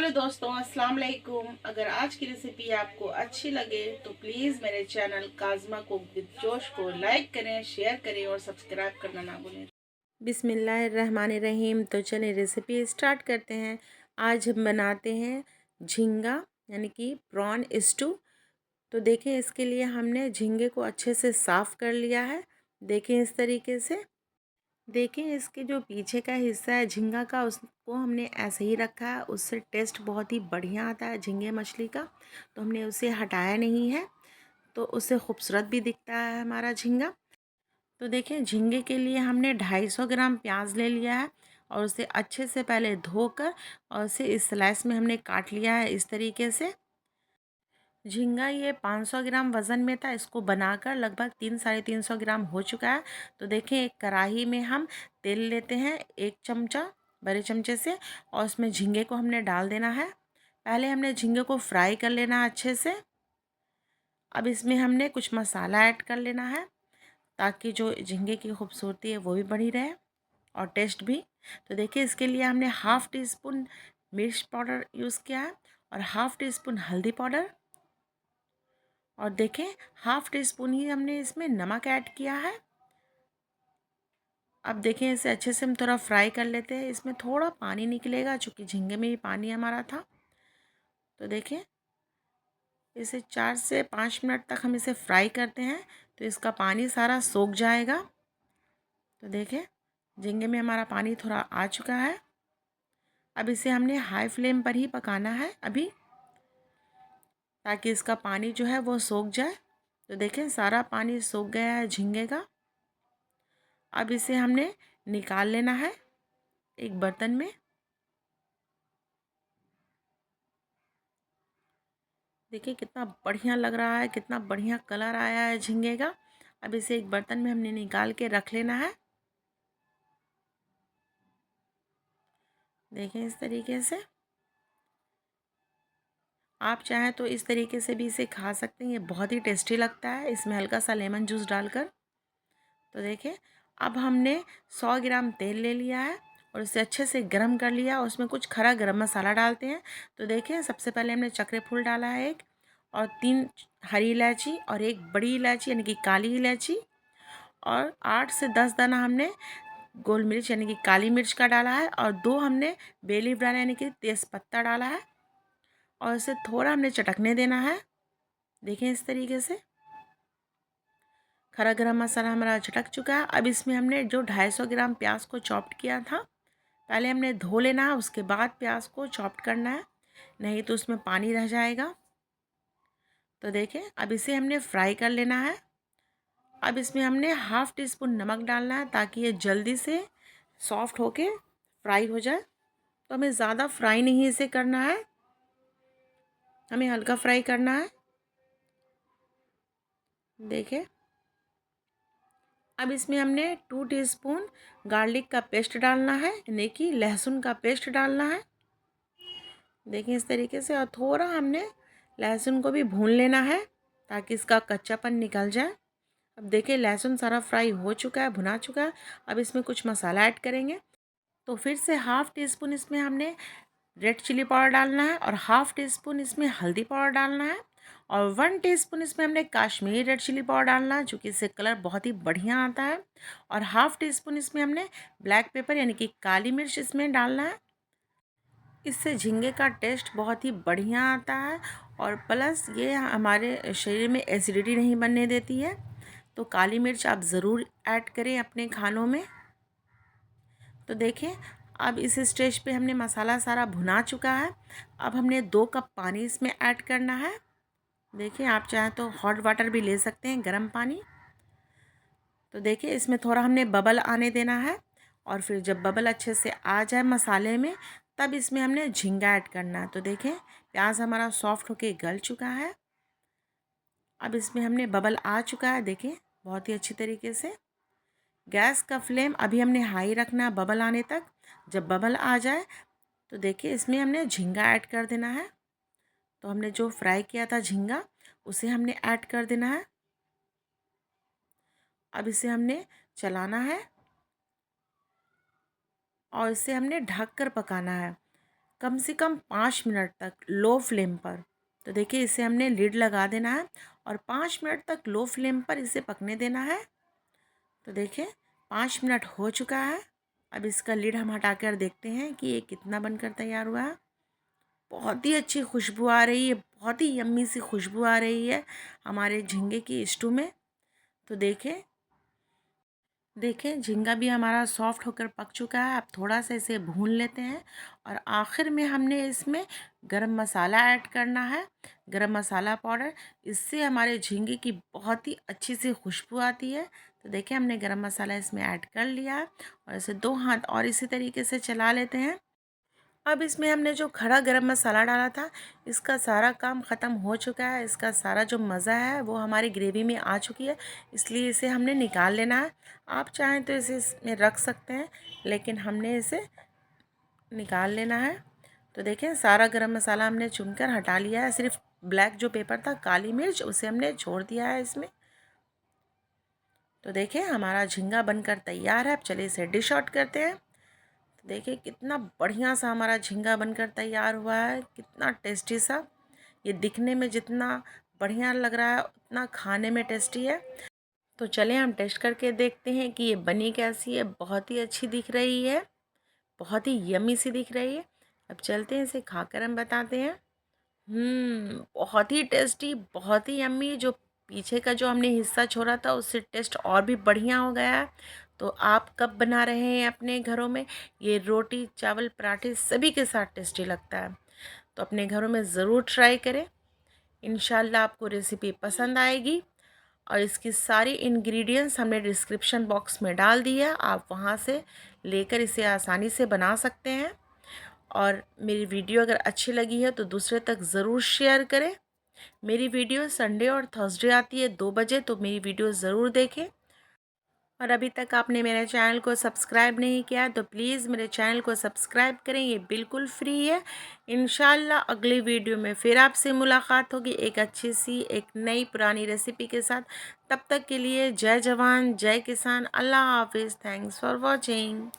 Hello दोस्तों, अस्सलाम वालेकुम। अगर आज की रेसिपी आपको अच्छी लगे तो प्लीज़ मेरे चैनल काज़मा कुक विद जोश को लाइक करें, शेयर करें और सब्सक्राइब करना ना भूलें। बिस्मिल्लाहिर्रहमानिर्रहीम। तो चलिए रेसिपी स्टार्ट करते हैं। आज हम बनाते हैं झींगा यानी कि प्रॉन स्टू। तो देखें, इसके लिए हमने झींगे को अच्छे से साफ़ कर लिया है। देखें इस तरीके से। देखें, इसके जो पीछे का हिस्सा है झींगा का, उसको हमने ऐसे ही रखा है। उससे टेस्ट बहुत ही बढ़िया आता है झींगे मछली का, तो हमने उसे हटाया नहीं है, तो उससे खूबसूरत भी दिखता है हमारा झींगा। तो देखें, झींगे के लिए हमने 250 ग्राम प्याज ले लिया है और उसे अच्छे से पहले धोकर और उसे इस स्लाइस में हमने काट लिया है इस तरीके से। झींगा ये 500 ग्राम वज़न में था, इसको बनाकर लगभग 300-350 ग्राम हो चुका है। तो देखें, एक कढ़ाई में हम तेल लेते हैं 1 चमचा बड़े चमचे से, और उसमें झींगे को हमने डाल देना है। पहले हमने झींगे को फ्राई कर लेना है अच्छे से। अब इसमें हमने कुछ मसाला ऐड कर लेना है ताकि जो झींगे की खूबसूरती है वो भी बनी रहे और टेस्ट भी। तो देखिए, इसके लिए हमने हाफ़ टी स्पून मिर्च पाउडर यूज़ किया है और हाफ़ टी स्पून हल्दी पाउडर, और देखें हाफ़ टी स्पून ही हमने इसमें नमक ऐड किया है। अब देखें, इसे अच्छे से हम थोड़ा फ्राई कर लेते हैं। इसमें थोड़ा पानी निकलेगा चूँकि झींगे में ही पानी हमारा था। तो देखें, इसे 4 से 5 मिनट तक हम इसे फ्राई करते हैं तो इसका पानी सारा सोख जाएगा। तो देखें, झींगे में हमारा पानी थोड़ा आ चुका है। अब इसे हमने हाई फ्लेम पर ही पकाना है अभी, ताकि इसका पानी जो है वो सोख जाए। तो देखें, सारा पानी सोख गया है झींगे का। अब इसे हमने निकाल लेना है एक बर्तन में। देखिए कितना बढ़िया लग रहा है, कितना बढ़िया कलर आया है झींगे का। अब इसे एक बर्तन में हमने निकाल के रख लेना है। देखें इस तरीके से। आप चाहें तो इस तरीके से भी इसे खा सकते हैं, ये बहुत ही टेस्टी लगता है इसमें हल्का सा लेमन जूस डालकर। तो देखें, अब हमने 100 ग्राम तेल ले लिया है और उसे अच्छे से गर्म कर लिया। उसमें कुछ खड़ा गरम मसाला डालते हैं। तो देखें, सबसे पहले हमने चक्र फूल डाला है एक, और 3 हरी इलायची और 1 बड़ी इलायची यानी कि काली इलायची, और 8 से 10 दाना हमने गोल मिर्च यानी कि काली मिर्च का डाला है, और 2 हमने बे लीफ डाला यानी कि तेज़पत्ता डाला है, और इसे थोड़ा हमने चटकने देना है। देखें इस तरीके से खड़ा गरम मसाला हमारा चटक चुका है। अब इसमें हमने जो 250 ग्राम प्याज को चॉप्ड किया था, पहले हमने धो लेना है, उसके बाद प्याज को चॉप्ड करना है, नहीं तो उसमें पानी रह जाएगा। तो देखें, अब इसे हमने फ्राई कर लेना है। अब इसमें हमने हाफ़ टी स्पून नमक डालना है ताकि ये जल्दी से सॉफ्ट होके फ्राई हो जाए। तो हमें ज़्यादा फ्राई नहीं इसे करना है, हमें हल्का फ्राई करना है। देखें, अब इसमें हमने 2 टीस्पून गार्लिक का पेस्ट डालना है यानी कि लहसुन का पेस्ट डालना है। देखें इस तरीके से, और थोड़ा हमने लहसुन को भी भून लेना है ताकि इसका कच्चापन निकल जाए। अब देखिए, लहसुन सारा फ्राई हो चुका है, भुना चुका है। अब इसमें कुछ मसाला ऐड करेंगे। तो फिर से हाफ़ टी स्पून इसमें हमने रेड चिली पाउडर डालना है, और हाफ़ टी स्पून इसमें हल्दी पाउडर डालना है, और 1 टीस्पून इसमें हमने काश्मीरी रेड चिली पाउडर डालना है, चूँकि इससे कलर बहुत ही बढ़िया आता है, और हाफ़ टी स्पून इसमें हमने ब्लैक पेपर यानी कि काली मिर्च इसमें डालना है। इससे झींगे का टेस्ट बहुत ही बढ़िया आता है, और प्लस ये हमारे शरीर में एसिडिटी नहीं बनने देती है। तो काली मिर्च आप ज़रूर ऐड करें अपने खानों में। तो देखें, अब इस स्टेज पे हमने मसाला सारा भुना चुका है। अब हमने 2 कप पानी इसमें ऐड करना है। देखिए, आप चाहें तो हॉट वाटर भी ले सकते हैं, गर्म पानी। तो देखिए, इसमें थोड़ा हमने बबल आने देना है, और फिर जब बबल अच्छे से आ जाए मसाले में, तब इसमें हमने झींगा ऐड करना है। तो देखें, प्याज हमारा सॉफ्ट होके गल चुका है। अब इसमें हमने बबल आ चुका है, देखिए बहुत ही अच्छी तरीके से। गैस का फ्लेम अभी हमने हाई रखना है बबल आने तक। जब बबल आ जाए तो देखिए, इसमें हमने झींगा ऐड कर देना है। तो हमने जो फ्राई किया था झींगा, उसे हमने ऐड कर देना है। अब इसे हमने चलाना है और इसे हमने ढक कर पकाना है। कम से कम 5 मिनट तक लो फ्लेम पर। तो देखिए इसे हमने लिड लगा देना है और 5 मिनट तक लो फ्लेम पर इसे पकने देना है। तो देखिए 5 मिनट हो चुका है। अब इसका लिड हम हटाकर देखते हैं कि ये कितना बनकर तैयार हुआ है। बहुत ही अच्छी खुशबू आ रही है, बहुत ही यम्मी सी खुशबू आ रही है हमारे झींगे की स्टू में। तो देखें झींगा भी हमारा सॉफ्ट होकर पक चुका है। अब थोड़ा सा इसे भून लेते हैं और आखिर में हमने इसमें गरम मसाला ऐड करना है, गरम मसाला पाउडर। इससे हमारे झींगे की बहुत ही अच्छी सी खुशबू आती है। तो देखिए हमने गरम मसाला इसमें ऐड कर लिया है और इसे 2 हाथ और इसी तरीके से चला लेते हैं। अब इसमें हमने जो खड़ा गरम मसाला डाला था, इसका सारा काम ख़त्म हो चुका है। इसका सारा जो मज़ा है वो हमारी ग्रेवी में आ चुकी है, इसलिए इसे हमने निकाल लेना है। आप चाहें तो इसे इसमें रख सकते हैं, लेकिन हमने इसे निकाल लेना है। तो देखें सारा गरम मसाला हमने चुनकर हटा लिया है। सिर्फ ब्लैक जो पेपर था, काली मिर्च, उसे हमने छोड़ दिया है इसमें। तो देखें हमारा झींगा बनकर तैयार है। अब चलिए इसे डिश आउट करते हैं। देखिए कितना बढ़िया सा हमारा झींगा बनकर तैयार हुआ है, कितना टेस्टी सा। ये दिखने में जितना बढ़िया लग रहा है उतना खाने में टेस्टी है। तो चलें हम टेस्ट करके देखते हैं कि ये बनी कैसी है। बहुत ही अच्छी दिख रही है, बहुत ही यम्मी सी दिख रही है। अब चलते हैं इसे खाकर हम बताते हैं। बहुत ही टेस्टी, बहुत ही यम्मी। जो पीछे का जो हमने हिस्सा छोड़ा था उससे टेस्ट और भी बढ़िया हो गया है। तो आप कब बना रहे हैं अपने घरों में, ये रोटी चावल पराठे सभी के साथ टेस्टी लगता है। तो अपने घरों में ज़रूर ट्राई करें। इंशाल्लाह आपको रेसिपी पसंद आएगी। और इसकी सारी इंग्रेडिएंट्स हमने डिस्क्रिप्शन बॉक्स में डाल दी है, आप वहाँ से लेकर इसे आसानी से बना सकते हैं। और मेरी वीडियो अगर अच्छी लगी है तो दूसरे तक ज़रूर शेयर करें। मेरी वीडियो संडे और थर्सडे आती है 2 बजे, तो मेरी वीडियो ज़रूर देखें। और अभी तक आपने मेरे चैनल को सब्सक्राइब नहीं किया तो प्लीज़ मेरे चैनल को सब्सक्राइब करें, ये बिल्कुल फ्री है। इंशाल्लाह अगली वीडियो में फिर आपसे मुलाकात होगी एक अच्छी सी एक नई पुरानी रेसिपी के साथ। तब तक के लिए जय जवान जय किसान, अल्लाह हाफिज़, थैंक्स फॉर वॉचिंग।